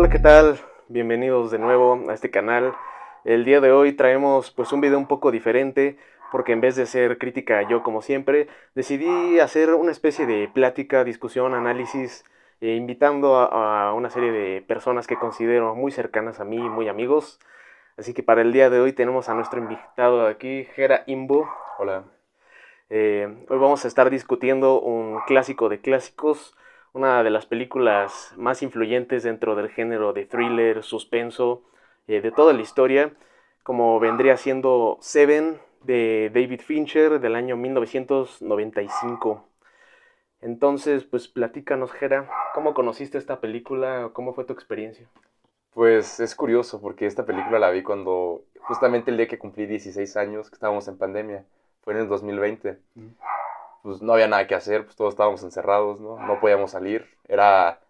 Hola, ¿qué tal? Bienvenidos de nuevo a este canal. El día de hoy traemos pues un video un poco diferente porque en vez de hacer crítica yo como siempre, decidí hacer una especie de plática, discusión, análisis, invitando a una serie de personas que considero muy cercanas a mí, muy amigos. Así que para el día de hoy tenemos a nuestro invitado aquí, Gera Imbo. Hola. Hoy vamos a estar discutiendo un clásico de clásicos, una de las películas más influyentes dentro del género de thriller, suspenso, de toda la historia, como vendría siendo Seven de David Fincher del año 1995. Entonces, pues platícanos, Jera, ¿cómo conociste esta película? ¿Cómo fue tu experiencia? Pues es curioso porque esta película la vi cuando, justamente el día que cumplí 16 años, que estábamos en pandemia, fue en el 2020. Mm. Pues no había nada que hacer, pues todos estábamos encerrados, ¿no? No podíamos salir, era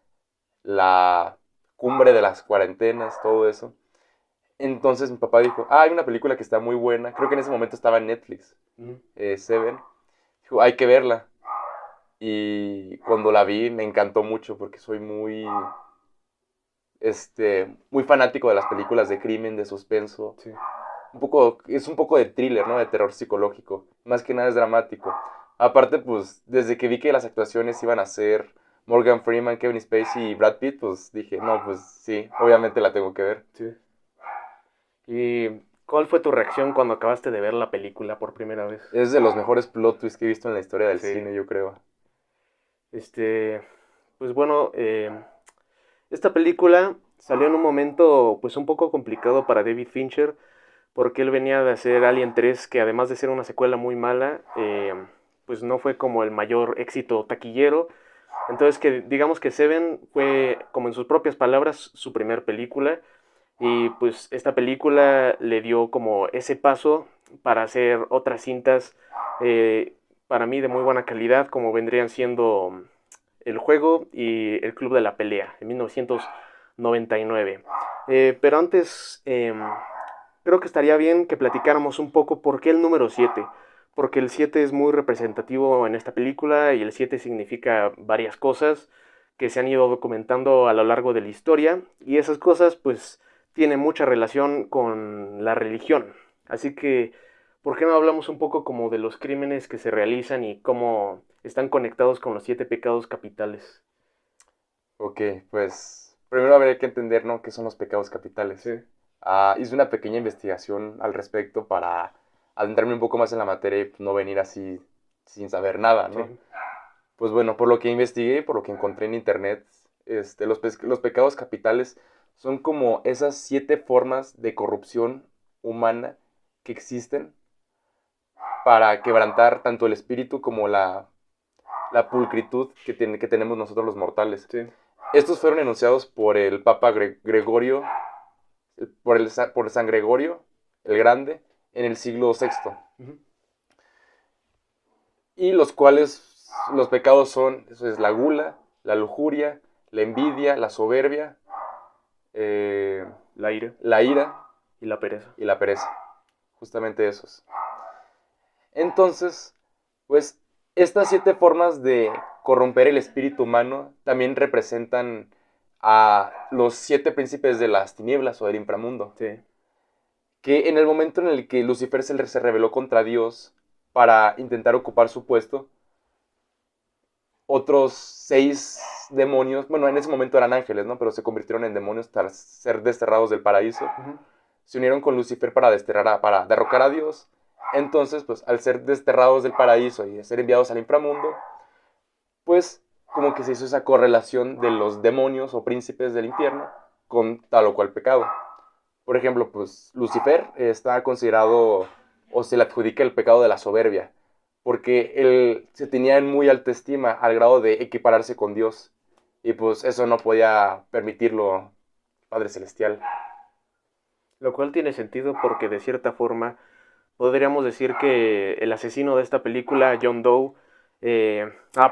la cumbre de las cuarentenas, todo eso. Entonces mi papá dijo, hay una película que está muy buena, creo que en ese momento estaba en Netflix, Mm. Seven. Dijo, hay que verla. Y cuando la vi me encantó mucho porque soy muy fanático de las películas de crimen, de suspenso. Sí. Es un poco de thriller, ¿no? De terror psicológico. Más que nada es dramático. Aparte, pues, desde que vi que las actuaciones iban a ser Morgan Freeman, Kevin Spacey y Brad Pitt, pues dije, no, pues sí, obviamente la tengo que ver. Sí. ¿Y cuál fue tu reacción cuando acabaste de ver la película por primera vez? Es de los mejores plot twists que he visto en la historia del Sí. cine, yo creo. Este, pues bueno, esta película salió en un momento pues un poco complicado para David Fincher porque él venía de hacer Alien 3 que además de ser una secuela muy mala, pues no fue como el mayor éxito taquillero. Entonces que digamos que Seven fue, como en sus propias palabras, su primer película y pues esta película le dio como ese paso para hacer otras cintas para mí de muy buena calidad como vendrían siendo El Juego y El Club de la Pelea en 1999. Pero antes creo que estaría bien que platicáramos un poco por qué el número 7. Porque el 7 es muy representativo en esta película y el 7 significa varias cosas que se han ido documentando a lo largo de la historia y esas cosas pues tienen mucha relación con la religión. Así que, ¿por qué no hablamos un poco como de los crímenes que se realizan y cómo están conectados con los 7 pecados capitales? Ok, pues primero habría que entender, ¿no?, qué son los pecados capitales. Sí. Hice una pequeña investigación al respecto para adentrarme un poco más en la materia y pues, no venir así sin saber nada, Sí. ¿no? Pues bueno, por lo que investigué y por lo que encontré en internet, los pecados capitales son como esas 7 formas de corrupción humana que existen para quebrantar tanto el espíritu como la pulcritud que tenemos nosotros los mortales. Sí. Estos fueron enunciados por el Papa Gregorio, por San Gregorio el Grande, en el siglo sexto. Ujú. Y los cuales, los pecados son, eso es la gula, la lujuria, la envidia, la soberbia, eh, La ira la ira y la pereza. y la pereza. Justamente esos. Entonces, pues, estas 7 formas de corromper el espíritu humano también representan a los 7 príncipes de las tinieblas o del inframundo. Sí. Que en el momento en el que Lucifer se rebeló contra Dios para intentar ocupar su puesto, otros 6 demonios, bueno, en ese momento eran ángeles, ¿no? Pero se convirtieron en demonios tras ser desterrados del paraíso. Ujú. Se unieron con Lucifer para derrocar a Dios. Entonces, pues, al ser desterrados del paraíso y ser enviados al inframundo, pues, como que se hizo esa correlación de los demonios o príncipes del infierno con tal o cual pecado. Por ejemplo, pues Lucifer está considerado o se le adjudica el pecado de la soberbia, porque él se tenía en muy alta estima al grado de equipararse con Dios. Y pues eso no podía permitirlo Padre Celestial. Lo cual tiene sentido porque de cierta forma podríamos decir que el asesino de esta película, John Doe,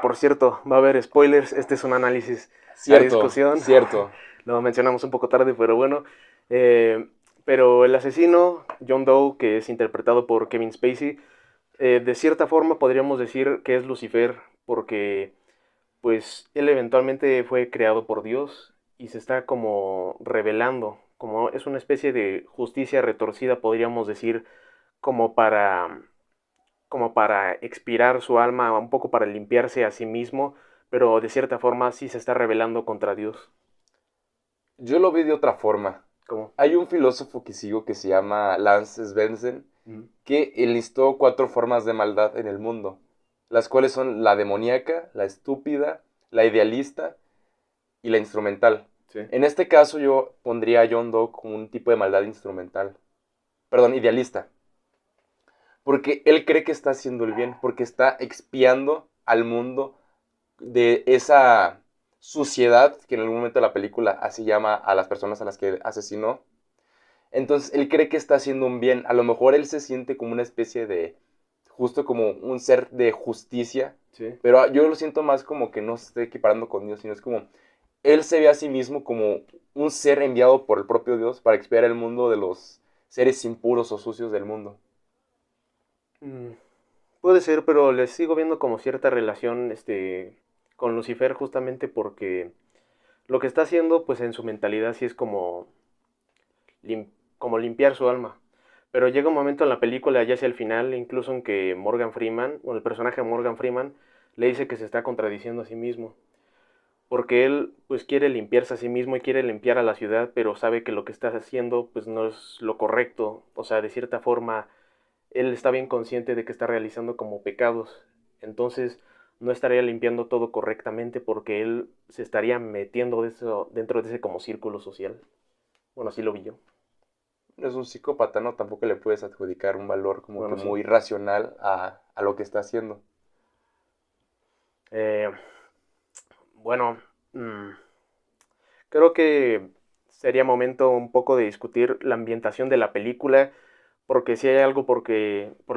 por cierto, va a haber spoilers, este es un análisis a Cierto, discusión, cierto. lo mencionamos un poco tarde, pero bueno, eh, pero el asesino, John Doe, que es interpretado por Kevin Spacey, de cierta forma podríamos decir que es Lucifer porque pues él eventualmente fue creado por Dios y se está como revelando, como es una especie de justicia retorcida, podríamos decir, como para, como para expirar su alma, un poco para limpiarse a sí mismo, pero de cierta forma sí se está rebelando contra Dios. Yo lo vi de otra forma. ¿Cómo? Hay un filósofo que sigo que se llama Lance Svensson, Ujú. que enlistó 4 formas de maldad en el mundo, las cuales son la demoníaca, la estúpida, la idealista y la instrumental. Sí. En este caso yo pondría a John Doe como un tipo de maldad instrumental, perdón, idealista, porque él cree que está haciendo el bien, porque está expiando al mundo de esa suciedad que en algún momento de la película así llama a las personas a las que asesinó. Entonces él cree que está haciendo un bien. A lo mejor él se siente como una especie de, justo como un ser de justicia, Sí. pero yo lo siento más como que no se esté equiparando con Dios, sino es como él se ve a sí mismo como un ser enviado por el propio Dios para expiar el mundo de los seres impuros o sucios del mundo. Mm, puede ser, pero le sigo viendo como cierta relación con Lucifer justamente porque lo que está haciendo pues en su mentalidad sí es como, lim- como limpiar su alma. Pero llega un momento en la película, ya hacia el final, incluso en que Morgan Freeman, o el personaje de Morgan Freeman, le dice que se está contradiciendo a sí mismo. Porque él pues quiere limpiarse a sí mismo y quiere limpiar a la ciudad, pero sabe que lo que está haciendo pues no es lo correcto. O sea, de cierta forma, él está bien consciente de que está realizando como pecados. Entonces, no estaría limpiando todo correctamente porque él se estaría metiendo de eso, dentro de ese como círculo social. Bueno, así lo vi yo. Es un psicópata, ¿no? Tampoco le puedes adjudicar un valor como que Bueno, sí. muy racional a lo que está haciendo. Eh, bueno, mm, creo que sería momento un poco de discutir la ambientación de la película, porque si hay algo por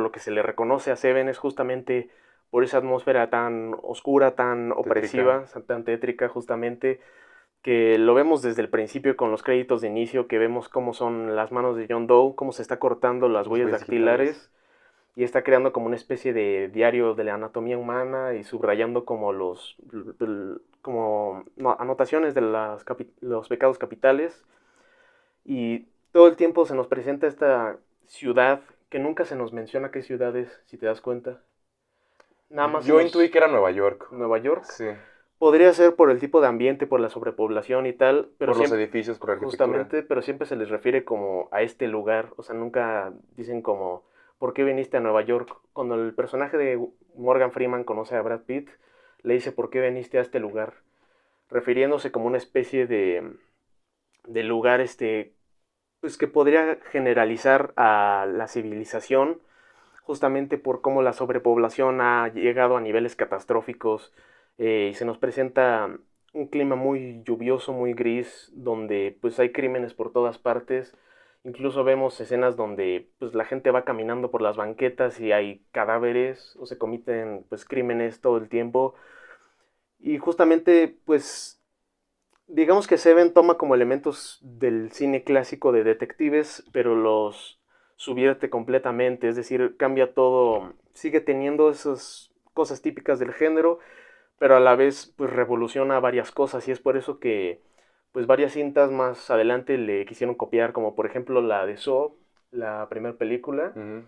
lo que se le reconoce a Seven es justamente por esa atmósfera tan oscura, tan Tétrica. opresiva, tan tétrica justamente, que lo vemos desde el principio con los créditos de inicio, que vemos cómo son las manos de John Doe, cómo se está cortando las Los huellas güeyes digitales. dactilares y está creando como una especie de diario de la anatomía humana y subrayando como como no, anotaciones de los pecados capitales y todo el tiempo se nos presenta esta ciudad que nunca se nos menciona qué ciudad es, si te das cuenta. Nada más se Yo intuí nos... que era Nueva York. Nueva York. Sí. Podría ser por el tipo de ambiente, por la sobrepoblación y tal, pero Por los siempre, edificios, por la arquitectura. justamente, pero siempre se les refiere como a este lugar, o sea, nunca dicen como, ¿por qué viniste a Nueva York? Cuando el personaje de Morgan Freeman conoce a Brad Pitt, le dice, ¿por qué viniste a este lugar? Refiriéndose como una especie de lugar, pues que podría generalizar a la civilización, justamente por cómo la sobrepoblación ha llegado a niveles catastróficos y se nos presenta un clima muy lluvioso, muy gris, donde pues hay crímenes por todas partes. Incluso vemos escenas donde pues la gente va caminando por las banquetas y hay cadáveres o se cometen pues crímenes todo el tiempo. Y justamente pues digamos que Seven toma como elementos del cine clásico de detectives, pero los subvierte completamente, es decir, cambia todo, sigue teniendo esas cosas típicas del género, pero a la vez pues revoluciona varias cosas y es por eso que pues varias cintas más adelante le quisieron copiar, como por ejemplo la de Saw, la primera película. Ujú.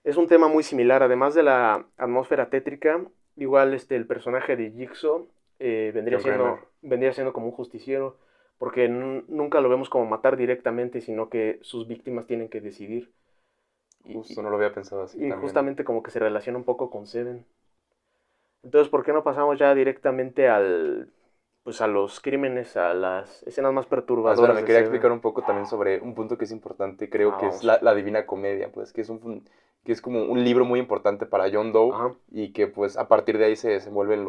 Es un tema muy similar, además de la atmósfera tétrica, igual el personaje de Jigsaw John Kramer. vendría siendo como un justiciero, porque nunca lo vemos como matar directamente, sino que sus víctimas tienen que decidir. Y, Justo, no lo había pensado así y también. justamente como que se relaciona un poco con Seven. Entonces, ¿por qué no pasamos ya directamente pues a los crímenes, a las escenas más Espera, perturbadoras me de quería Seven? explicar un poco también sobre un punto que es importante, creo Ah, que es vamos. la Divina Comedia, pues que que es como un libro muy importante para John Doe Ajá, y que pues a partir de ahí se desenvuelven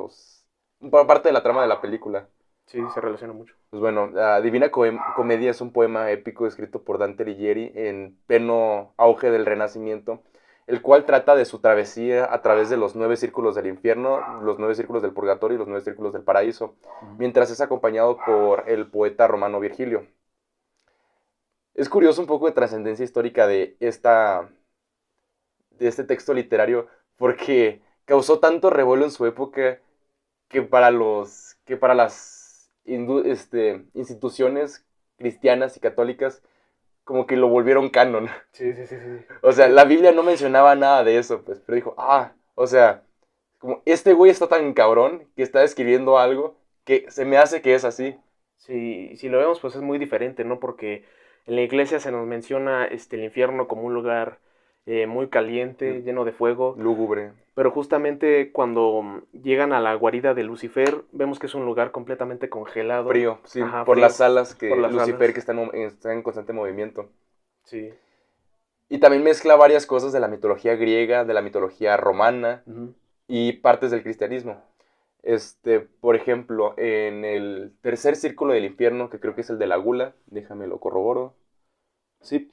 parte de la trama de la película. sí, se relaciona mucho. Pues bueno, la Divina Comedia es un poema épico escrito por Dante Alighieri en pleno auge del Renacimiento, el cual trata de su travesía a través de los 9 círculos del infierno, los 9 círculos del purgatorio y los 9 círculos del paraíso, mientras es acompañado por el poeta romano Virgilio. Es curioso un poco de trascendencia histórica de este texto literario porque causó tanto revuelo en su época que para las instituciones cristianas y católicas como que lo volvieron canon. Sí, sí, sí, sí. O sea, la Biblia no mencionaba nada de eso, pues, pero dijo, o sea, como este güey está tan cabrón que está describiendo algo que se me hace que es así. Sí, si lo vemos, pues es muy diferente, ¿no? Porque en la iglesia se nos menciona el infierno como un lugar muy caliente, lleno de fuego, Lúgubre. pero justamente cuando llegan a la guarida de Lucifer, vemos que es un lugar completamente congelado. Frío, sí, Ajá, por frío, las alas que por las Lucifer alas. que está en constante movimiento. Sí. Y también mezcla varias cosas de la mitología griega, de la mitología romana Ujú. y partes del cristianismo. Por ejemplo, en el tercer círculo del infierno, que creo que es el de la gula, déjame lo corroboro. Sí,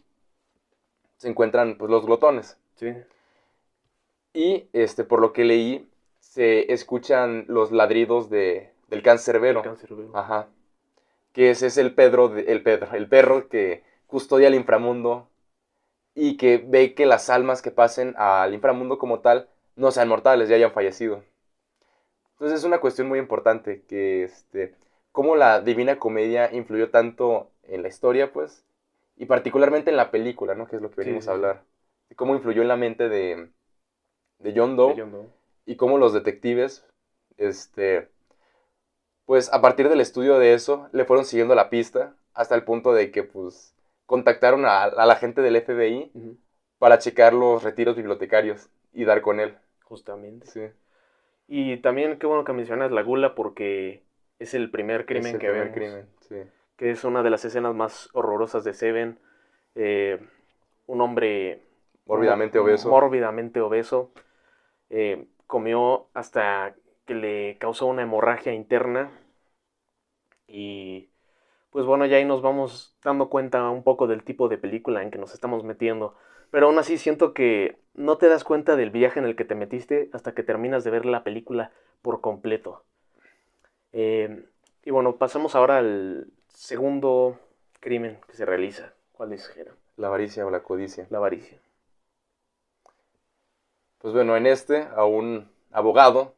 se encuentran pues los glotones. Sí. Y por lo que leí, se escuchan los ladridos del cancerbero. El cancerbero. Ajá. Que ese es el perro que custodia el inframundo y que ve que las almas que pasen al inframundo como tal no sean mortales, ya hayan fallecido. Entonces es una cuestión muy importante que cómo la Divina Comedia influyó tanto en la historia, pues, y particularmente en la película, ¿no? Que es lo que Sí, venimos sí, a sí. hablar. Y cómo influyó en la mente de John De Doe John Doe. y cómo los detectives, pues a partir del estudio de eso, le fueron siguiendo la pista hasta el punto de que, pues, contactaron a la gente del FBI Ujú. para checar los retiros bibliotecarios y dar con él. Justamente. Sí, Y también qué bueno que mencionas la gula porque es el primer es crimen el que primer vemos, crimen, sí. que es una de las escenas más horrorosas de Seven. Eh, un hombre Mórbidamente obeso. mórbidamente obeso comió hasta que le causó una hemorragia interna y pues bueno, ya ahí nos vamos dando cuenta un poco del tipo de película en que nos estamos metiendo. Pero aún así siento que no te das cuenta del viaje en el que te metiste hasta que terminas de ver la película por completo. Eh, y bueno, pasamos ahora al segundo crimen que se realiza. ¿Cuál es, Jera? La avaricia o la codicia. La avaricia. Pues bueno, a un abogado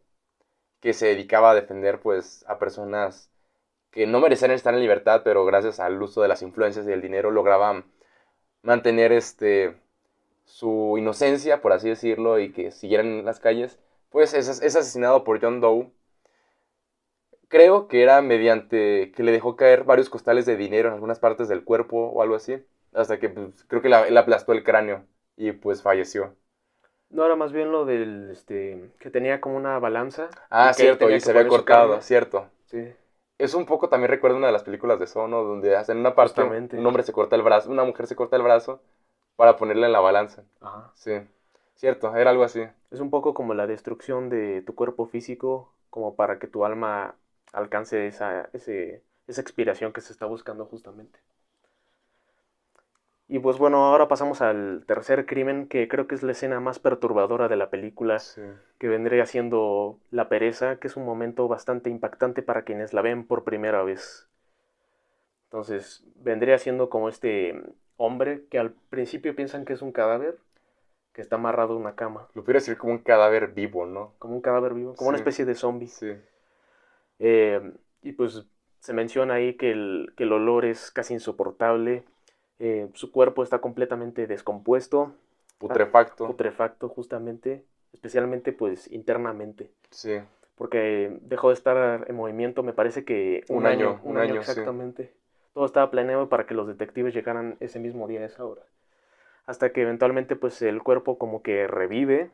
que se dedicaba a defender pues a personas que no merecían estar en libertad, pero gracias al uso de las influencias y del dinero lograban mantener su inocencia, por así decirlo, y que siguieran en las calles, pues es asesinado por John Doe. Creo que era mediante que le dejó caer varios costales de dinero en algunas partes del cuerpo o algo así, hasta que pues, creo que le aplastó el cráneo y pues falleció. No era más bien lo del, que tenía como una balanza Ah, y que ahí cierto, tenía y que se había poner su cortado, carne. cierto. Sí, Es un poco, también recuerdo una de las películas de Sono, donde hacen una parte, justamente. un hombre se corta el brazo, una mujer se corta el brazo para ponerle en la balanza. Ajá. Sí, cierto, era algo así. Es un poco como la destrucción de tu cuerpo físico, como para que tu alma alcance esa expiración que se está buscando justamente. Y pues bueno, ahora pasamos al tercer crimen, que creo que es la escena más perturbadora de la película, Sí. que vendría siendo la pereza, que es un momento bastante impactante para quienes la ven por primera vez. Entonces, vendría siendo como este hombre que al principio piensan que es un cadáver, que está amarrado a una cama, Lo pudiera decir como un cadáver vivo, ¿no? como un cadáver vivo, como Sí, una especie de zombie. sí. Y pues se menciona ahí que el olor es casi insoportable, su cuerpo está completamente descompuesto, Putrefacto. putrefacto justamente, especialmente pues internamente, Sí. porque dejó de estar en movimiento, me parece que un año Sí. exactamente. Todo estaba planeado para que los detectives llegaran ese mismo día a esa hora. Hasta que eventualmente pues el cuerpo como que revive,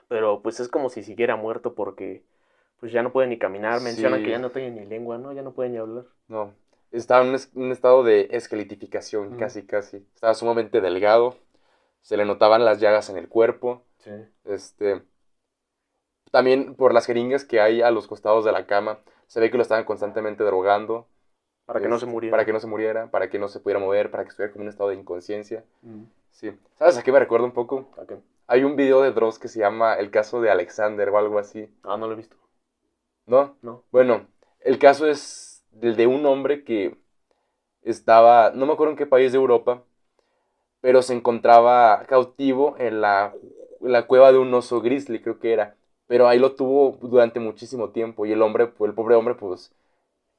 pero pues es como si siguiera muerto porque pues ya no puede ni caminar, mencionan que Sí. ya no tiene ni lengua, ¿no? Ya no puede ni hablar. No. Estaba en un estado de esqueletificación, Mm, casi, casi. Estaba sumamente delgado. Se le notaban las llagas en el cuerpo. sí. Este. También por las jeringas que hay a los costados de la cama. Se ve que lo estaban constantemente drogando. Para que no se muriera. Para que no se muriera, para que no se pudiera mover, para que estuviera como en un estado de inconsciencia. Mm, Sí. ¿Sabes a qué me recuerda un poco? ¿a qué? Hay un video de Dross que se llama El caso de Alexander o algo así. Ah, no lo he visto. ¿No? No. Bueno, el caso es el de un hombre que estaba, no me acuerdo en qué país de Europa, pero se encontraba cautivo en la cueva de un oso grizzly, creo que era. Pero ahí lo tuvo durante muchísimo tiempo y el hombre, pues, el pobre hombre, pues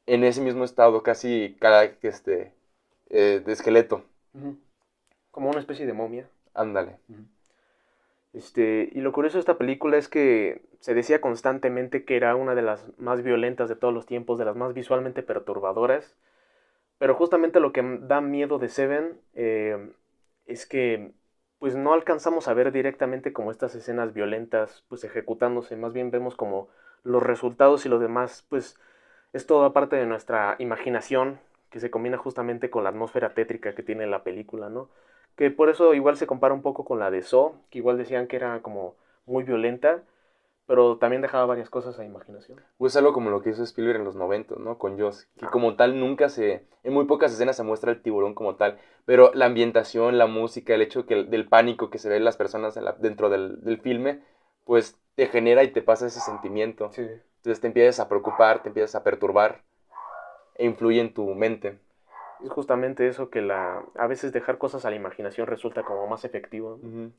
en ese mismo estado, casi de esqueleto. Ujú. Como una especie de momia. Ándale. Ujú. Y lo curioso de esta película es que se decía constantemente que era una de las más violentas de todos los tiempos, de las más visualmente perturbadoras. Pero justamente lo que da miedo de Seven es que pues no alcanzamos a ver directamente como estas escenas violentas pues ejecutándose, más bien vemos como los resultados y lo demás pues es toda parte de nuestra imaginación que se combina justamente con la atmósfera tétrica que tiene la película, ¿no? Que por eso igual se compara un poco con la de Saw, que igual decían que era como muy violenta, pero también dejaba varias cosas a imaginación. Pues algo como lo que hizo Spielberg en los 90, ¿no? Con Jaws, que Ajá. como tal en muy pocas escenas se muestra el tiburón como tal, pero la ambientación, la música, el hecho del pánico que se ve en las personas dentro del filme, pues te genera y te pasa ese sentimiento. Sí. Entonces te empiezas a preocupar, te empiezas a perturbar e influye en tu mente. Es justamente eso que a veces dejar cosas a la imaginación resulta como más efectivo, ¿no? Ujú.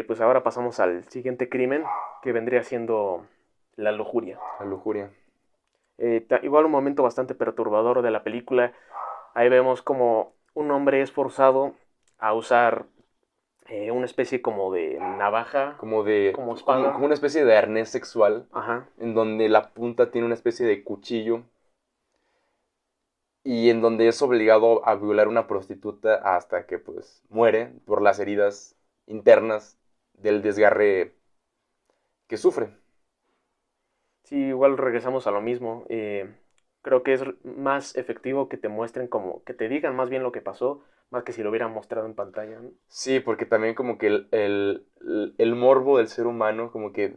Pues ahora pasamos al siguiente crimen, que vendría siendo la lujuria. La lujuria. Igual un momento bastante perturbador de la película. Ahí vemos como un hombre es forzado a usar una especie como de navaja, como Como espada. una especie de arnés sexual, Ajá. en donde la punta tiene una especie de cuchillo y en donde es obligado a violar a una prostituta hasta que pues muere por las heridas internas del desgarre que sufre. Sí, igual regresamos a lo mismo. Creo que es más efectivo que te muestren como, que te digan más bien lo que pasó, más que si lo hubieran mostrado en pantalla, ¿no? Sí, porque también como que el morbo del ser humano como que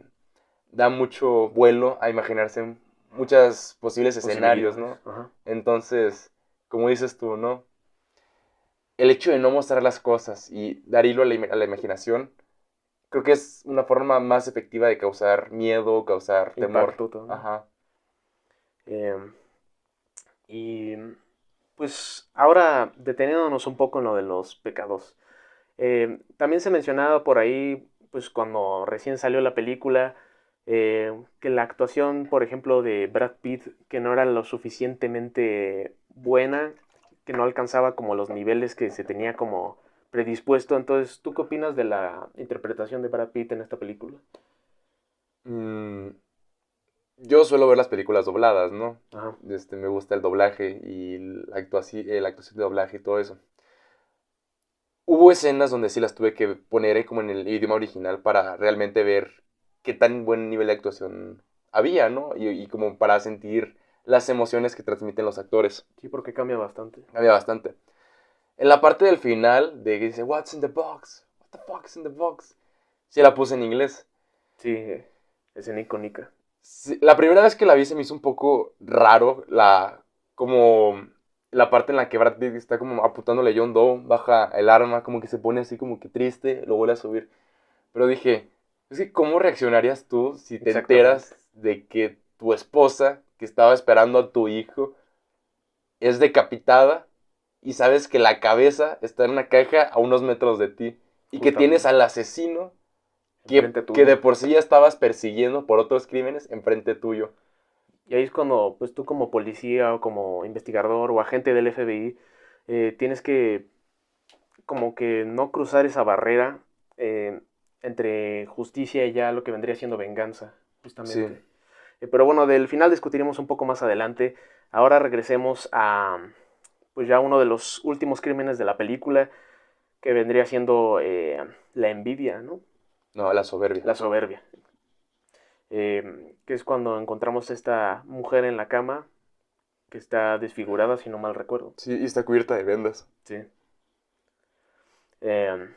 da mucho vuelo a imaginarse muchos posibles escenarios, Posibilidades. ¿no? Ajá. Entonces, como dices tú, ¿no? El hecho de no mostrar las cosas y dar hilo a la imaginación, creo que es una forma más efectiva de causar miedo, causar temor. Impacto todo, ¿no? Ajá. Eh, y pues ahora deteniéndonos un poco en lo de los pecados. También se mencionaba por ahí, pues cuando recién salió la película, que la actuación, por ejemplo, de Brad Pitt, que no era lo suficientemente buena, que no alcanzaba como los niveles que se tenía como predispuesto. Entonces, ¿tú qué opinas de la interpretación de Brad Pitt en esta película? Mm, yo suelo ver las películas dobladas, ¿no? Ajá. Me gusta el doblaje y la actuación de doblaje y todo eso. Hubo escenas donde sí las tuve que poner como en el idioma original para realmente ver qué tan buen nivel de actuación había, ¿no? Y como para sentir las emociones que transmiten los actores. Sí, porque cambia bastante. Había bastante. En la parte del final, de que dice, What's in the box? What the fuck is in the box? Sí la puse en inglés. Sí, escena icónica. Sí, la primera vez que la vi se me hizo un poco raro como la parte en la que Brad Pitt está como apuntándole a John Doe, baja el arma, como que se pone así como que triste, lo vuelve a subir. Pero dije, es que ¿cómo reaccionarías tú si te Exactamente. enteras de que tu esposa, que estaba esperando a tu hijo, es decapitada y sabes que la cabeza está en una caja a unos metros de ti y que tienes Justamente. al asesino Enfrente que de tuyo. por sí ya estabas persiguiendo por otros crímenes enfrente tuyo? Y ahí es cuando, pues tú como policía o como investigador o agente del FBI, tienes que como que no cruzar esa barrera eh, entre justicia y ya lo que vendría siendo venganza, Sí. justamente. Pero bueno, del final discutiremos un poco más adelante. Ahora regresemos a, pues ya uno de los últimos crímenes de la película, que vendría siendo la envidia, ¿no? No, la soberbia. La soberbia. Que es cuando encontramos a esta mujer en la cama, que está desfigurada, si no mal recuerdo. Sí, y está cubierta de vendas. Sí. Eh,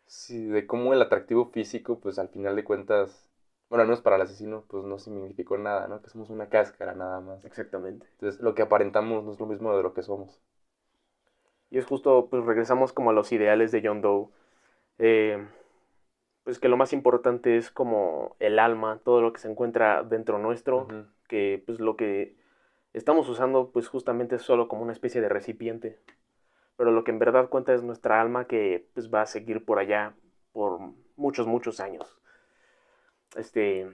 Sí, de cómo el atractivo físico, pues al final de cuentas, bueno, al menos para el asesino, pues no significó nada, ¿no? Que somos una cáscara nada más. exactamente. Entonces, lo que aparentamos no es lo mismo de lo que somos. Y es justo, pues regresamos como a los ideales de John Doe. Eh, pues que lo más importante es como el alma, todo lo que se encuentra dentro nuestro, Ujú. que pues lo que estamos usando pues justamente es solo como una especie de recipiente. Pero lo que en verdad cuenta es nuestra alma que pues va a seguir por allá por muchos, muchos años. Este,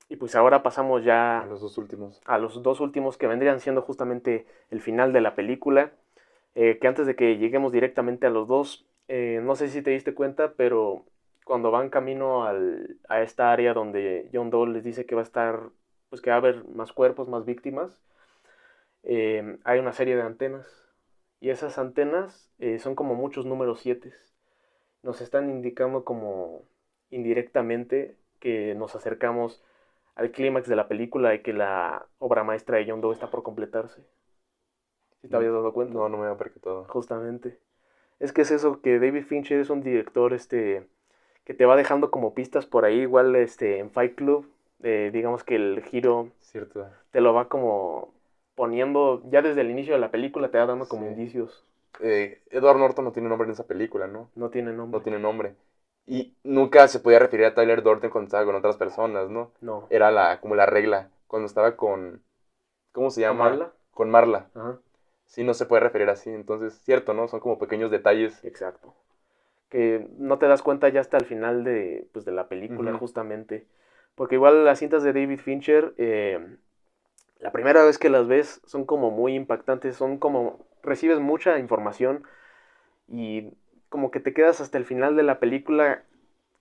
Y pues ahora pasamos A ya los dos últimos. a los dos últimos que vendrían siendo justamente el final de la película. Que antes de que lleguemos directamente a los dos, no sé si te diste cuenta, pero cuando van camino a esta área donde John Doe les dice que va a estar, pues que va a haber más cuerpos, más víctimas, hay una serie de antenas. Y esas antenas son como muchos números 7. Nos están indicando como indirectamente que nos acercamos al clímax de la película y que la obra maestra de John Doe está por completarse. ¿Sí te habías dado cuenta? No, no me había percatado. Justamente. Es que es eso, que David Fincher es un director que te va dejando como pistas por ahí, igual en Fight Club, digamos que el giro Cierto. te lo va como poniendo, ya desde el inicio de la película te va dando como Sí. indicios. Edward Norton no tiene nombre en esa película, ¿no? No tiene No nombre. tiene nombre. Y nunca se podía referir a Tyler Durden cuando estaba con otras personas, ¿no? No. Era como la regla. Cuando estaba con... ¿Cómo se ¿Con llama? Marla? Con Marla. Ajá, Sí, no se puede referir así. Entonces, cierto, ¿no? Son como pequeños detalles. exacto. Que no te das cuenta ya hasta el final pues, de la película, Ujú. justamente. Porque igual las cintas de David Fincher, la primera vez que las ves son como muy impactantes, son como recibes mucha información y como que te quedas hasta el final de la película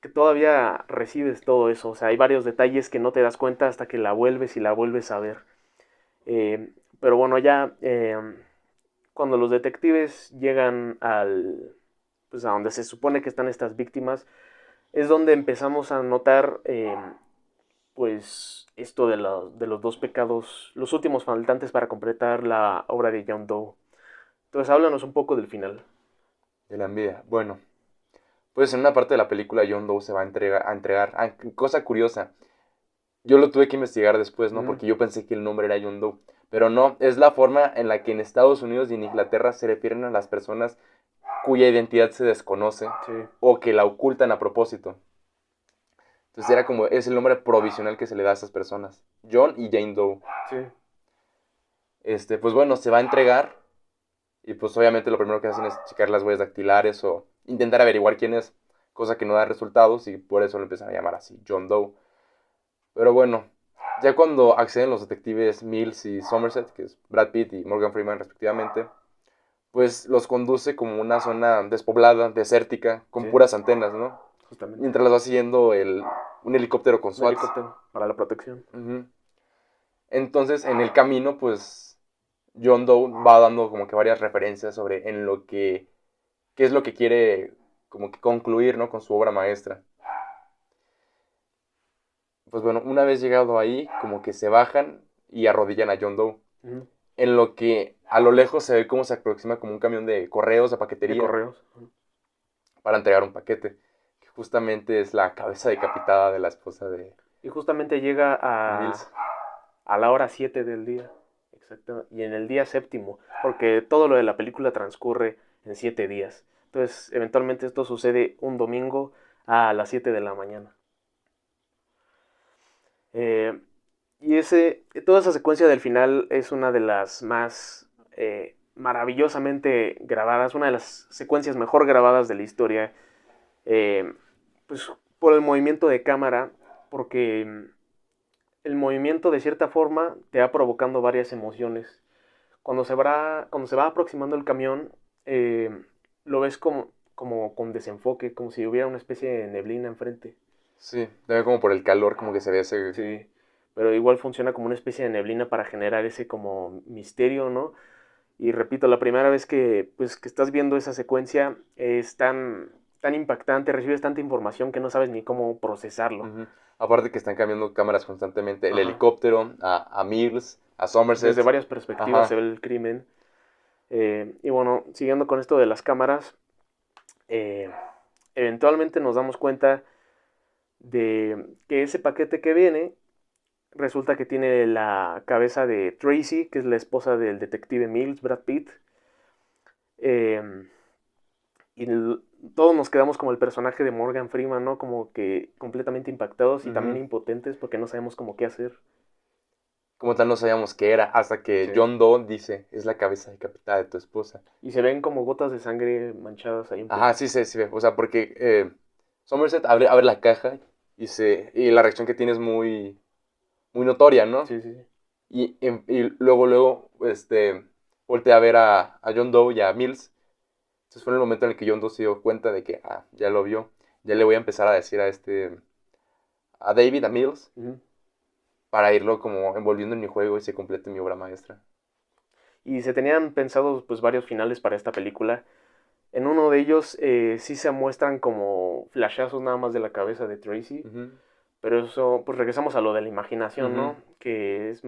que todavía recibes todo eso. O sea, hay varios detalles que no te das cuenta hasta que la vuelves y la vuelves a ver. Pero bueno, ya cuando los detectives llegan pues a donde se supone que están estas víctimas, es donde empezamos a notar pues esto de los dos pecados, los últimos faltantes para completar la obra de John Doe. Entonces háblanos un poco del final. De la envidia. Bueno, pues en una parte de la película John Doe se va a entregar. Cosa curiosa. Yo lo tuve que investigar después, ¿no? Mm, Porque yo pensé que el nombre era John Doe. Pero no, es la forma en la que en Estados Unidos y en Inglaterra se refieren a las personas cuya identidad se desconoce sí, o que la ocultan a propósito. Entonces es el nombre provisional que se le da a esas personas. John y Jane Doe. sí. Pues bueno, se va a entregar y pues obviamente lo primero que hacen es checar las huellas dactilares o intentar averiguar quién es, cosa que no da resultados y por eso lo empiezan a llamar así, John Doe. Pero bueno, ya cuando acceden los detectives Mills y Somerset, que es Brad Pitt y Morgan Freeman respectivamente, pues los conduce como una zona despoblada, desértica, con Sí, puras antenas, ¿no? justamente. Mientras las va siguiendo un helicóptero con Un SWAT. helicóptero para la protección. Ujú. Entonces, en el camino, pues, John Doe va dando como que varias referencias sobre en lo que, qué es lo que quiere como que concluir, ¿no? Con su obra maestra. Pues bueno, una vez llegado ahí, como que se bajan y arrodillan a John Doe. Ujú. En lo que a lo lejos se ve cómo se aproxima como un camión de correos, de De paquetería, correos. Ujú. para entregar un paquete, que justamente es la cabeza decapitada de la esposa Y justamente llega de Mills. a la hora 7 del día. Exacto. Y en el día séptimo. Porque todo lo de la película transcurre en 7 días. Entonces, eventualmente esto sucede un domingo a las 7 de la mañana. Eh, y toda esa secuencia del final es una de las más maravillosamente grabadas, una de las secuencias mejor grabadas de la historia. Eh, pues por el movimiento de cámara, porque el movimiento de cierta forma te va provocando varias emociones. Cuando se va aproximando el camión, lo ves como con desenfoque, como si hubiera una especie de neblina enfrente. Sí, también como por el calor, como que se ve ese... Sí, pero igual funciona como una especie de neblina para generar ese como misterio, ¿no? Y repito, la primera vez que estás viendo esa secuencia es tan impactante, recibes tanta información que no sabes ni cómo procesarlo. Ujú. Aparte que están cambiando cámaras constantemente. El Ajá. helicóptero, a Mills, a Desde Somerset. varias perspectivas se Ajá. ve el crimen. Y bueno, siguiendo con esto de las cámaras, eh, eventualmente nos damos cuenta de que ese paquete que viene resulta que tiene la cabeza de Tracy, que es la esposa del detective Mills, Brad Pitt. Eh, y todos nos quedamos como el personaje de Morgan Freeman, ¿no? Como que completamente impactados y también Ujú. impotentes porque no sabemos cómo qué hacer. Como tal no sabíamos qué era, hasta que Sí. John Doe dice, es la cabeza decapitada de tu esposa. Y se ven como gotas de sangre manchadas ahí un Ajá, poco. sí, sí, ve. O sea, porque Somerset abre la caja y la reacción que tiene es muy, muy notoria, ¿no? Sí, sí, sí. Y luego, voltea a ver a John Doe y a Mills. Entonces fue en el momento en el que John Doe se dio cuenta de que, ya lo vio, ya le voy a empezar a decir a David, a Mills, Ujú. para irlo como envolviendo en mi juego y se complete mi obra maestra. Y se tenían pensados pues varios finales para esta película. En uno de ellos sí se muestran como flashazos nada más de la cabeza de Tracy. Ujú, Pero eso, pues regresamos a lo de la imaginación, ujú. ¿no? Que es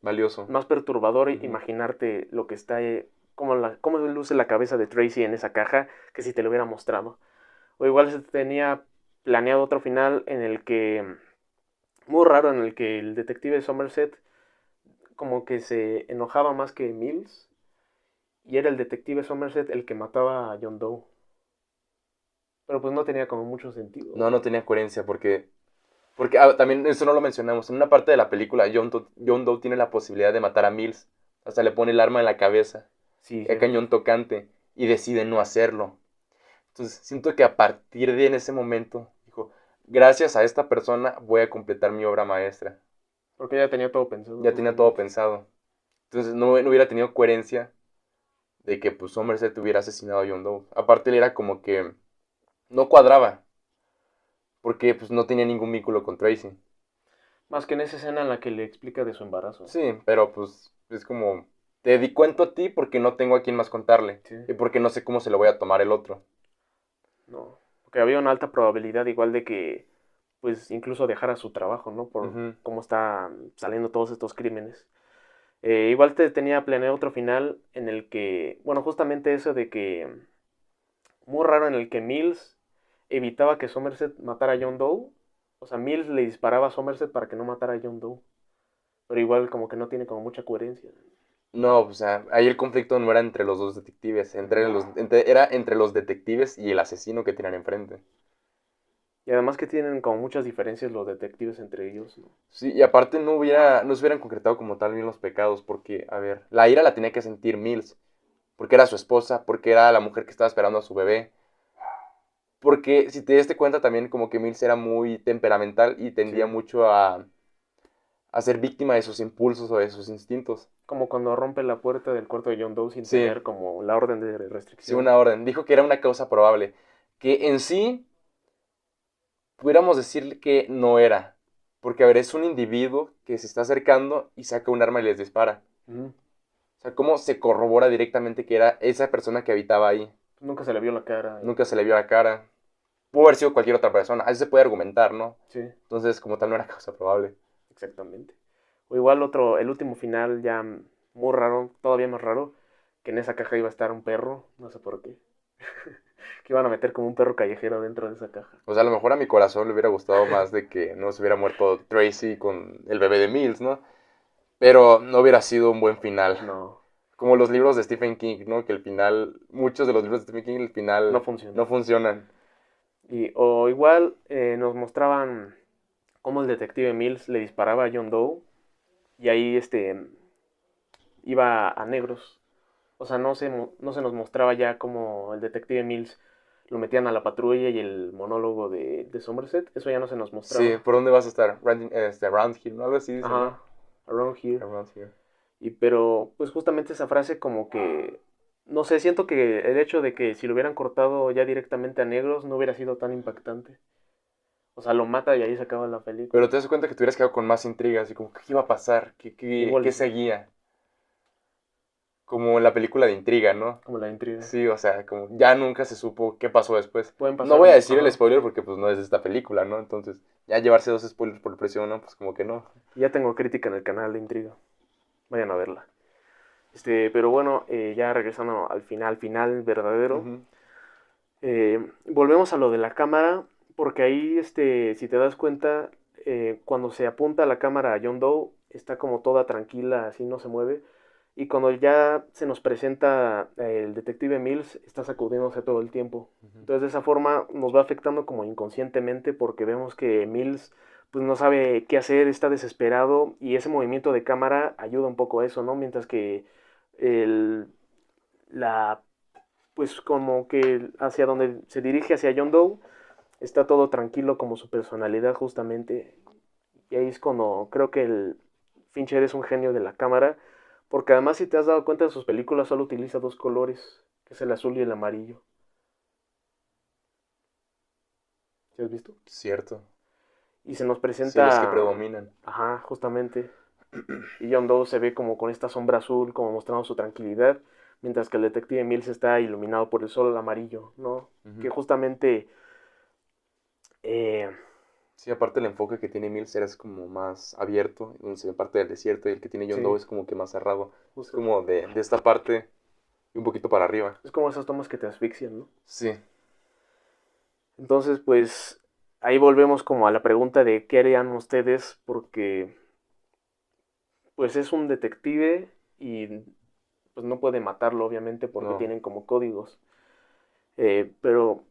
Valioso. más perturbador Ujú. imaginarte lo que está, cómo luce la cabeza de Tracy en esa caja que si te lo hubiera mostrado. O igual se tenía planeado otro final en el que, muy raro, en el que el detective Somerset como que se enojaba más que Mills y era el detective Somerset el que mataba a John Doe. Pero pues no tenía como mucho sentido. No, no tenía coherencia porque también eso no lo mencionamos. En una parte de la película, John Doe tiene la posibilidad de matar a Mills. Hasta le pone el arma en la cabeza, Sí, a cierto. cañón tocante, y decide no hacerlo. Entonces, siento que a partir de en ese momento, dijo, gracias a esta persona voy a completar mi obra maestra. Porque ya tenía todo pensado Ya tenía todo justamente. pensado. Entonces, no hubiera tenido coherencia de que pues Somerset hubiera asesinado a John Doe. Aparte, él era como que no cuadraba, porque pues no tenía ningún vínculo con Tracy. Más que en esa escena en la que le explica de su embarazo. Sí, pero pues es como, te di cuento a ti porque no tengo a quién más contarle. Sí. Y porque no sé cómo se lo voy a tomar el otro. No. Porque había una alta probabilidad igual de que, pues, incluso dejara su trabajo, ¿no? Por Ujú. cómo está saliendo todos estos crímenes. Igual te tenía planeado otro final en el que, bueno, justamente eso de que, muy raro en el que Mills evitaba que Somerset matara a John Doe. O sea, Mills le disparaba a Somerset para que no matara a John Doe. Pero igual como que no tiene como mucha coherencia. No, o sea, ahí el conflicto no era entre los dos detectives, era entre los detectives y el asesino que tenían enfrente. Y además que tienen como muchas diferencias los detectives entre ellos, ¿no? Sí, y aparte no se hubieran concretado como tal bien los pecados, porque, a ver, la ira la tenía que sentir Mills, porque era su esposa, porque era la mujer que estaba esperando a su bebé, porque si te diste cuenta también como que Mills era muy temperamental y Sí. tendía mucho a ser víctima de sus impulsos o de sus instintos. Como cuando rompe la puerta del cuarto de John Doe sin Sí, tener como la orden de sí, restricción. una orden. Dijo que era una causa probable, que en sí pudiéramos decir que no era, porque, a ver, es un individuo que se está acercando y saca un arma y les dispara. Ujú. O sea, ¿cómo se corrobora directamente que era esa persona que habitaba ahí? Nunca se le vio la cara. Nunca se le vio la cara. Pudo haber sido cualquier otra persona. Así se puede argumentar, ¿no? Sí, Entonces, como tal, no era causa probable. exactamente. O igual otro, el último final ya muy raro, todavía más raro, que en esa caja iba a estar un perro, no sé por qué. Que iban a meter como un perro callejero dentro de esa caja. O sea, a lo mejor a mi corazón le hubiera gustado más de que no se hubiera muerto Tracy con el bebé de Mills, ¿no? Pero no hubiera sido un buen final. No, Como los libros de Stephen King, ¿no? Que el final, muchos de los libros de Stephen King, el no final funcionó. no funcionan. O igual nos mostraban cómo el detective Mills le disparaba a John Doe y ahí iba a negros. O sea, no se nos mostraba ya como el detective Mills lo metían a la patrulla y el monólogo de Somerset. Eso ya no se nos Sí, mostraba. ¿por dónde vas a estar? Around here, ¿no? Algo así dice, ¿no? Ajá, around here. Around here. Pero, pues justamente esa frase como que, no sé, siento que el hecho de que si lo hubieran cortado ya directamente a negros no hubiera sido tan impactante. O sea, lo mata y ahí se acaba la Pero película. te das cuenta que te hubieras quedado con más intrigas y como, ¿qué iba a pasar? Igual ¿Qué y sí, seguía? Como en la película de intriga, ¿no? como la intriga. Sí, o sea, como ya nunca se supo qué pasó después. Pueden No pasar, voy a decir el ajá. spoiler porque pues no es de esta película, ¿no? Entonces, ya llevarse dos spoilers por presión, ¿no? Pues como que no. Ya tengo crítica en el canal de intriga. Vayan a verla. Pero bueno, ya regresando al final verdadero. Ujú. Volvemos a lo de la cámara, porque ahí, si te das cuenta, cuando se apunta la cámara a John Doe, está como toda tranquila, así no se mueve. Y cuando ya se nos presenta el detective Mills, está sacudiéndose todo el tiempo. Ujú. Entonces de esa forma nos va afectando como inconscientemente porque vemos que Mills pues no sabe qué hacer, está desesperado y ese movimiento de cámara ayuda un poco a eso, ¿no? Mientras que el, la pues como que hacia donde se dirige hacia John Doe está todo tranquilo como su personalidad justamente Y ahí es cuando creo que el Fincher es un genio de la cámara, porque además si te has dado cuenta de sus películas solo utiliza dos colores, que es el azul y el amarillo. ¿Sí has visto? Cierto. Y se nos Sí, los que presenta, predominan. ajá, justamente. Y John Doe se ve como con esta sombra azul, como mostrando su tranquilidad, mientras que el detective Mills está iluminado por el sol amarillo, ¿no? Que Ujú. justamente, eh, Sí, aparte el enfoque que tiene Mills es como más abierto, donde se ve parte del desierto, y el que tiene John sí, Doe es como que más cerrado. Es justo. como de esta parte y un poquito para arriba. Es como esas tomas que te asfixian, ¿no? Sí, Entonces, pues, ahí volvemos como a la pregunta de qué harían ustedes, porque, pues, es un detective y, pues, no puede matarlo, obviamente, porque no. tienen como códigos. Pero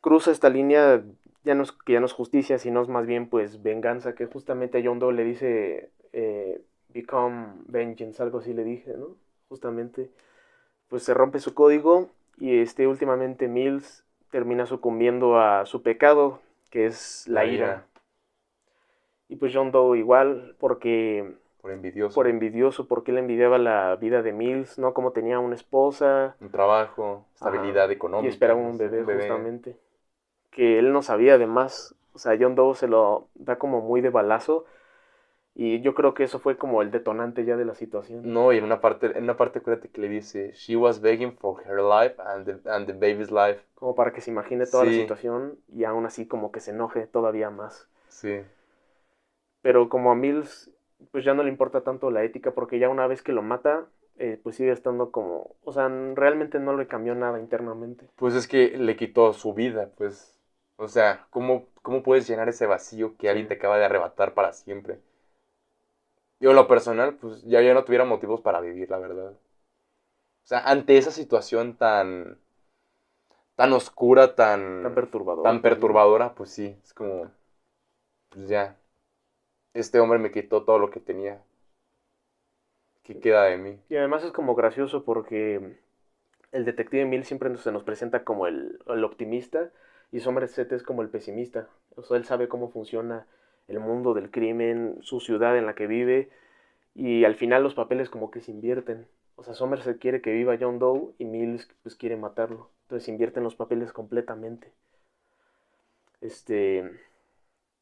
cruza esta línea, que ya no es justicia, sino es más bien pues venganza, que justamente a John Doe le dice Become Vengeance, algo así le dije, ¿no? Justamente, pues se rompe su código y últimamente Mills termina sucumbiendo a su pecado, que es la La ira. ira, Y pues John Doe igual, porque por por envidioso. envidioso, porque él envidiaba la vida de Mills, ¿no? Como tenía una esposa, Un trabajo, ajá, estabilidad y económica, esperaba no un sé, bebé un bebé. justamente. Que él no sabía además. O sea, John Doe se lo da como muy de balazo y yo creo que eso fue como el detonante ya de la situación. No, y en una parte acuérdate que le dice, she was begging for her life and the baby's life. Como para que se imagine toda la Sí, situación y aún así como que se enoje todavía más. sí. Pero como a Mills pues ya no le importa tanto la ética porque ya una vez que lo mata pues sigue estando como, o sea, realmente no le cambió nada internamente. Pues es que le quitó su vida, pues. O sea, ¿cómo puedes llenar ese vacío que Sí, alguien te acaba de arrebatar para siempre? Yo en lo personal, pues ya no tuviera motivos para vivir, la verdad. O sea, ante esa situación tan oscura, tan tan perturbadora también. perturbadora, pues sí, es como, pues ya, este hombre me quitó todo lo que tenía. ¿Qué queda de mí? Y además es como gracioso porque el detective Mills siempre se nos presenta como el optimista y Somerset es como el pesimista. O sea, él sabe cómo funciona el mundo del crimen, su ciudad en la que vive y al final los papeles como que se invierten. O sea, Somerset quiere que viva John Doe y Mills pues quiere matarlo. Entonces invierten los papeles completamente. Este,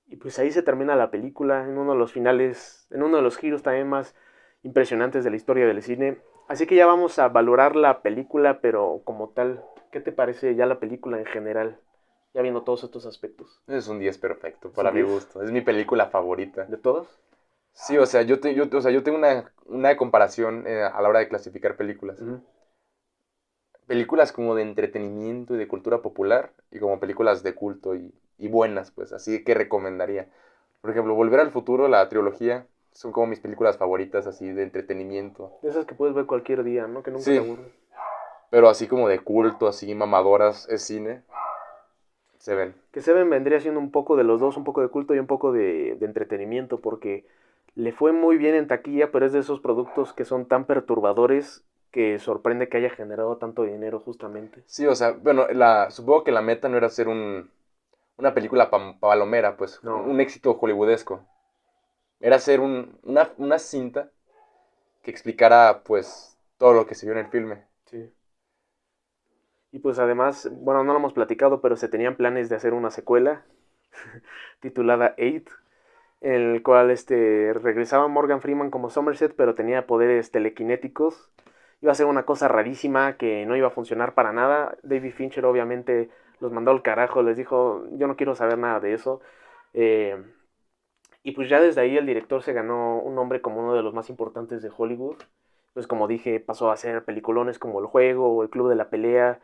y pues ahí se termina la película en uno de los finales, en uno de los giros también más impresionantes de la historia del cine. Así que ya vamos a valorar la película, pero como tal, ¿qué te parece ya la película en general? Ya viendo todos estos aspectos. Es un 10 perfecto, ¿Es un para mi 10 gusto. Es mi película favorita. de todos? Sí, o sea, yo tengo una comparación a la hora de clasificar películas. Uh -huh. Películas como de entretenimiento y de cultura popular y como películas de culto y buenas, pues, así que recomendaría. Por ejemplo, Volver al Futuro, la trilogía, son como mis películas favoritas así de entretenimiento. De esas que puedes ver cualquier día, ¿no? Que nunca te Sí, aburren. pero así como de culto, así mamadoras, es cine, se ven. Que Seven vendría siendo un poco de los dos, un poco de culto y un poco de entretenimiento, porque le fue muy bien en taquilla, pero es de esos productos que son tan perturbadores que sorprende que haya generado tanto dinero justamente. Sí, o sea, bueno, supongo que la meta no era hacer una película palomera, pues, No, un éxito hollywoodesco. Era hacer una cinta que explicara, pues, todo lo que se vio en el filme. sí. Y pues además, bueno, no lo hemos platicado, pero se tenían planes de hacer una secuela titulada Eight, en el cual regresaba Morgan Freeman como Somerset, pero tenía poderes telequinéticos. Iba a ser una cosa rarísima que no iba a funcionar para nada. David Fincher obviamente los mandó al carajo, les dijo, yo no quiero saber nada de eso. Eh, y pues ya desde ahí el director se ganó un nombre como uno de los más importantes de Hollywood. Pues como dije, pasó a hacer peliculones como El Juego o El Club de la Pelea.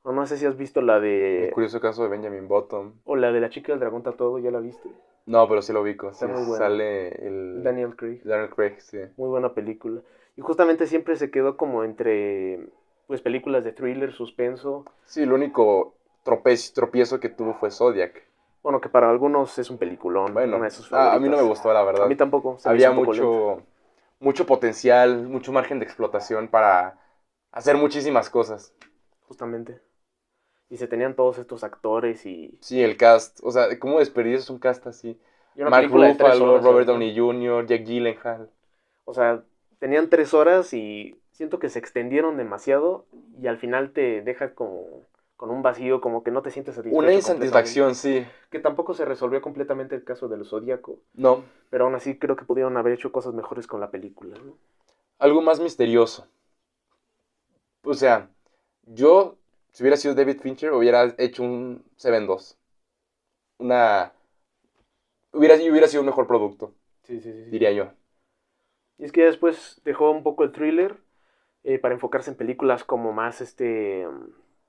O no sé si has visto la El de... curioso caso de Benjamin Button. O la de La chica del dragón tatuado, ¿ya la viste? No, pero sí lo ubico. Está Sí, muy buena. sale el Daniel Craig. Daniel Craig, sí. Muy buena película. Y justamente siempre se quedó como entre pues películas de thriller, suspenso. Sí, el único tropiezo que tuvo fue Zodiac. Bueno, que para algunos es un peliculón, una Bueno, de sus a mí no me favoritas. gustó, la A mí verdad. tampoco, se me hizo Había un poco lenta. mucho potencial, mucho margen de explotación para hacer muchísimas cosas. Justamente. Y se tenían todos estos actores y... Sí, el cast, o sea, ¿cómo desperdicias un cast así? Y una Mark película de 3 Ruffalo, horas, Robert ¿no? Downey Jr., Jake Gyllenhaal. O sea, tenían 3 horas y siento que se extendieron demasiado y al final te deja como con un vacío, como que no te sientes Una satisfecho completamente. insatisfacción, sí. Que tampoco se resolvió completamente el caso del Zodíaco, No, pero aún así creo que pudieron haber hecho cosas mejores con la película, ¿no? algo más misterioso. O sea, yo, si hubiera sido David Fincher, hubiera hecho un Seven 2. Una... hubiera sido un mejor producto, Sí, sí, sí, sí. diría yo. Y es que ya después dejó un poco el thriller para enfocarse en películas como más,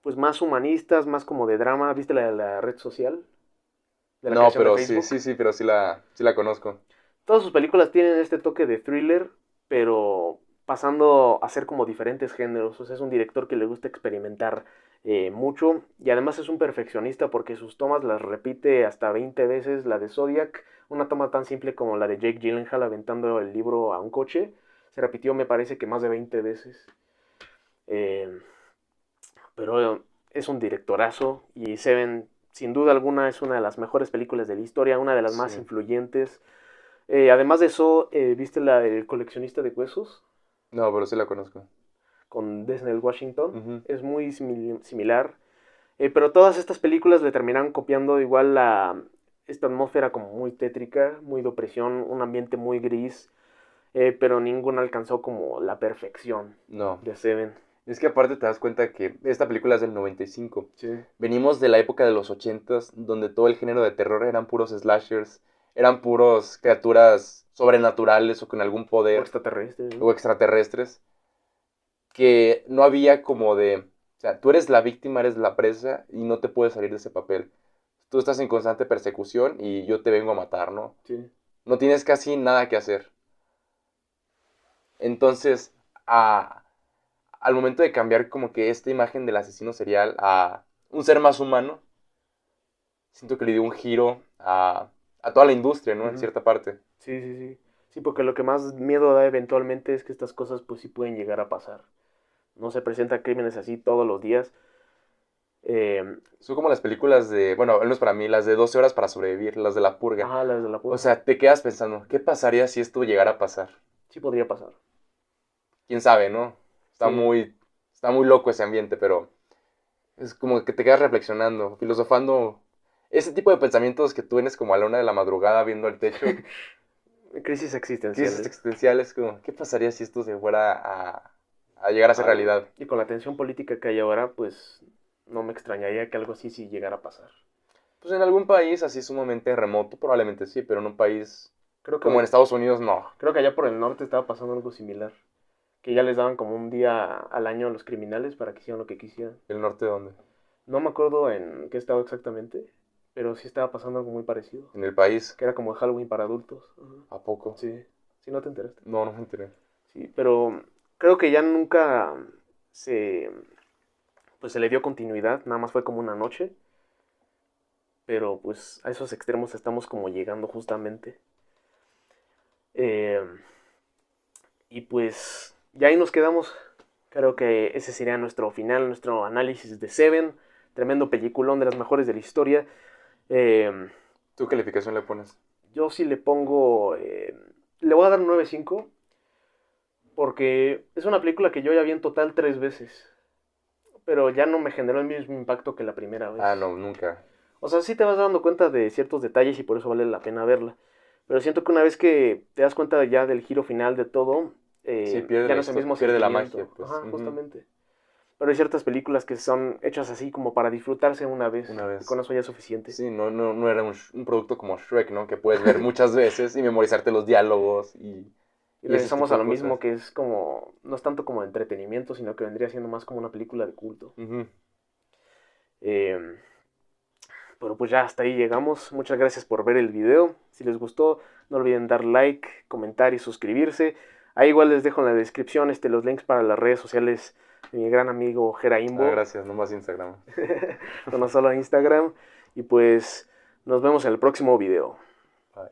pues más humanistas, más como de drama. ¿Viste la de la red social? De la No, creación de pero sí, Facebook. sí, sí, pero sí la conozco. Todas sus películas tienen este toque de thriller, pero pasando a ser como diferentes géneros. O sea, es un director que le gusta experimentar mucho y además es un perfeccionista porque sus tomas las repite hasta 20 veces. La de Zodiac, una toma tan simple como la de Jake Gyllenhaal aventando el libro a un coche, se repitió me parece que más de 20 veces. Eh, pero es un directorazo y Seven sin duda alguna es una de las mejores películas de la historia, una de las Sí. más influyentes. Además de eso, ¿viste la del coleccionista de huesos? No, pero sí la conozco. Con Denzel Washington. Ujú. Es muy similar. Pero todas estas películas le terminaron copiando igual esta atmósfera como muy tétrica, muy de opresión, un ambiente muy gris. Pero ninguna alcanzó como la perfección No. de Seven. Es que aparte te das cuenta que esta película es del 95. Sí. Venimos de la época de los 80s, donde todo el género de terror eran puros slashers, eran puros criaturas sobrenaturales o con algún O poder extraterrestres, ¿no? o extraterrestres, que no había como de, o sea, tú eres la víctima, eres la presa y no te puedes salir de ese papel. Tú estás en constante persecución y yo te vengo a matar, ¿no? Sí. No tienes casi nada que hacer. Entonces, al momento de cambiar como que esta imagen del asesino serial a un ser más humano, siento que le dio un giro a toda la industria, ¿no? En Ujú. cierta parte. Sí, sí, sí. Sí, porque lo que más miedo da eventualmente es que estas cosas pues sí pueden llegar a pasar. No se presentan crímenes así todos los días. Eh, Son como las películas de, bueno, al menos para mí, las de 12 horas para sobrevivir, las de la purga. ajá, las de la O purga. sea, te quedas pensando, ¿qué pasaría si esto llegara a pasar? Sí podría pasar. Quién sabe, ¿no? Está Sí. muy, está muy loco ese ambiente, pero es como que te quedas reflexionando, filosofando. Ese tipo de pensamientos que tú tienes como a la 1 de la madrugada viendo el techo, Crisis crisis existenciales. existenciales, como, ¿qué pasaría si esto se fuera a llegar a ser Ah, realidad? y con la tensión política que hay ahora, pues no me extrañaría que algo así sí llegara a pasar. Pues en algún país así sumamente remoto, probablemente sí, pero en un país Creo como en que, Estados Unidos, no. creo que allá por el norte estaba pasando algo similar. Que ya les daban como un día al año a los criminales para que hicieran lo que quisieran. ¿El norte dónde? No me acuerdo en qué estado exactamente, pero sí estaba pasando algo muy parecido. En el país. Que era como Halloween para adultos. Ajá. ¿A poco? Sí, sí, no te enteraste. No, no me enteré. Sí, pero creo que ya nunca se, pues se le dio continuidad, nada más fue como una noche, pero pues a esos extremos estamos como llegando justamente. Eh, y pues ya ahí nos quedamos. Creo que ese sería nuestro final, nuestro análisis de Seven. Tremendo peliculón de las mejores de la historia. Eh, ¿Tú qué calificación le pones? yo sí le pongo... le voy a dar un 9.5 porque es una película que yo ya vi en total 3 veces. Pero ya no me generó el mismo impacto que la primera vez. Ah, no, nunca. O sea, sí te vas dando cuenta de ciertos detalles y por eso vale la pena verla. Pero siento que una vez que te das cuenta ya del giro final de todo, Sí, pierde ya la no es el mismo pierde la sentimiento. magia, pues. Ajá, Ujú. justamente. Pero hay ciertas películas que son hechas así como para disfrutarse una vez. Una Y con vez. eso ya es suficiente. Sí, no era un producto como Shrek, ¿no? Que puedes ver muchas veces y memorizarte los diálogos Y y ese regresamos tipo a de lo mismo cosas. que es como, no es tanto como entretenimiento, sino que vendría siendo más como una película de culto. Ujú. Eh, pero pues ya hasta ahí llegamos. Muchas gracias por ver el video. Si les gustó, no olviden dar like, comentar y suscribirse. Ahí igual les dejo en la descripción los links para las redes sociales de mi gran amigo Ah, Jeraimbo. gracias, nomás Instagram. No solo Instagram. Y pues nos vemos en el próximo video. Bye.